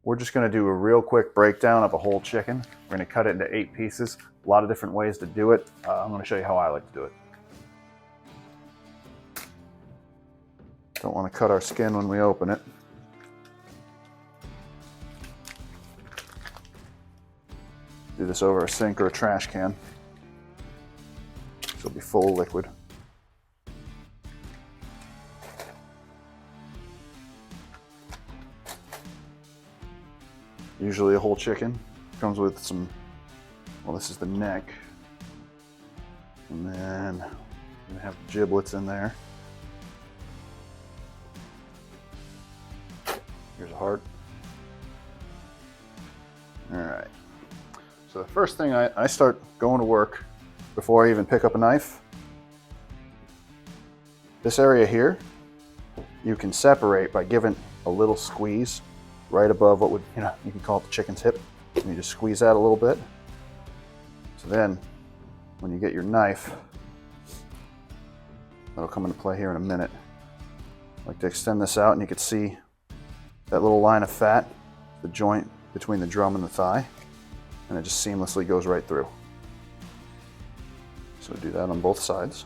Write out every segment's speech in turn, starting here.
We're just going to do a real quick breakdown of a whole chicken. We're going to cut it into 8 pieces. A lot of different ways to do it. I'm going to show you how I like to do it. Don't want to cut our skin when we open it. Do this over a sink or a trash can. It'll be full of liquid. Usually a whole chicken comes with some, well, this is the neck. And then you're gonna have giblets in there. Here's a heart. All right. So the first thing I start going to work before I even pick up a knife. This area here, you can separate by giving a little squeeze right above what would, you can call it the chicken's hip. And you just squeeze that a little bit. So then when you get your knife, that'll come into play here in a minute. I like to extend this out and you can see that little line of fat, the joint between the drum and the thigh, and it just seamlessly goes right through. So do that on both sides.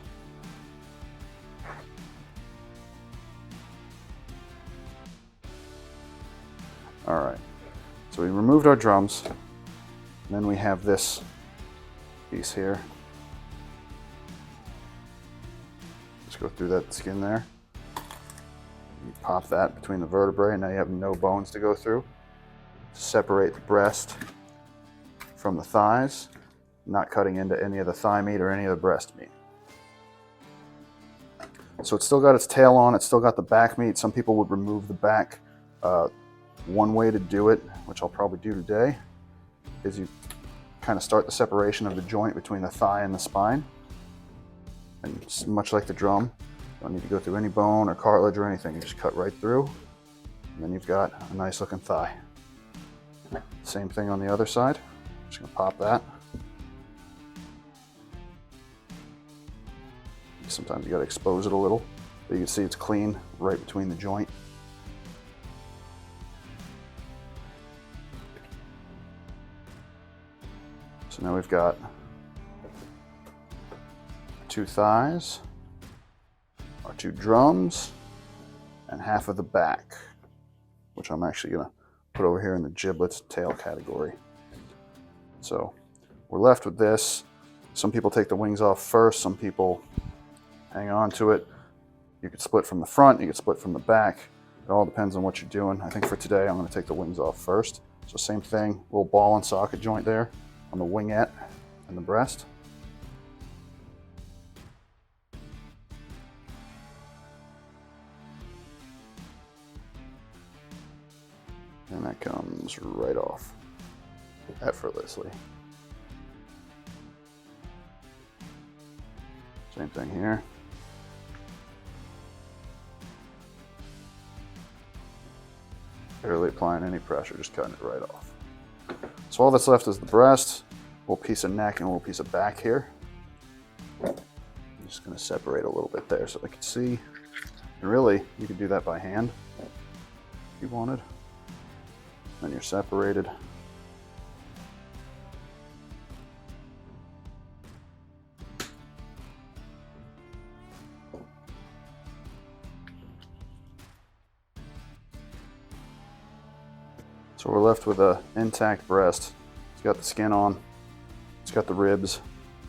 All right, so we removed our drums, and then we have this piece here. Just go through that skin there. You pop that between the vertebrae, and now you have no bones to go through. Separate the breast from the thighs, not cutting into any of the thigh meat or any of the breast meat. So it's still got its tail on, it's still got the back meat. Some people would remove the back. One way to do it, which I'll probably do today, is you kind of start the separation of the joint between the thigh and the spine. And much like the drum, you don't need to go through any bone or cartilage or anything. You just cut right through, and then you've got a nice looking thigh. Same thing on the other side. Just gonna pop that. Sometimes you gotta expose it a little, but you can see it's clean right between the joint. So now we've got 2 thighs, our 2 drums, and half of the back, which I'm actually gonna put over here in the giblets tail category. So we're left with this. Some people take the wings off first, some people hang on to it. You could split from the front, you could split from the back. It all depends on what you're doing. I think for today, I'm gonna take the wings off first. So same thing, little ball and socket joint there on the wingette and the breast. And that comes right off effortlessly. Same thing here. Barely applying any pressure, just cutting it right off. So all that's left is the breast, a little piece of neck and a little piece of back here. I'm just gonna separate a little bit there so I can see. And really, you could do that by hand if you wanted. Then you're separated. So we're left with an intact breast. It's got the skin on, it's got the ribs,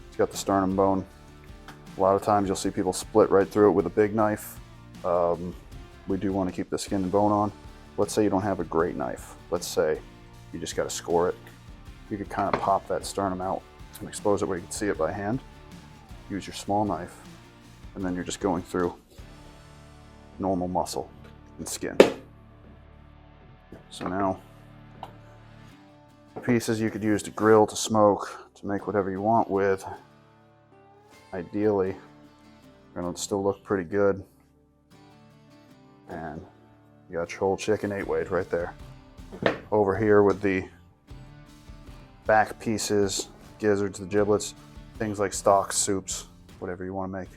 it's got the sternum bone. A lot of times you'll see people split right through it with a big knife. We do want to keep the skin and bone on. Let's say you don't have a great knife. Let's say you just got to score it. You could kind of pop that sternum out and expose it where you can see it by hand. Use your small knife, and then you're just going through normal muscle and skin. So now, pieces you could use to grill, to smoke, to make whatever you want with. Ideally, they're gonna still look pretty good. And you got your whole chicken 8-weight right there. Over here with the back pieces, gizzards, the giblets, things like stocks, soups, whatever you want to make.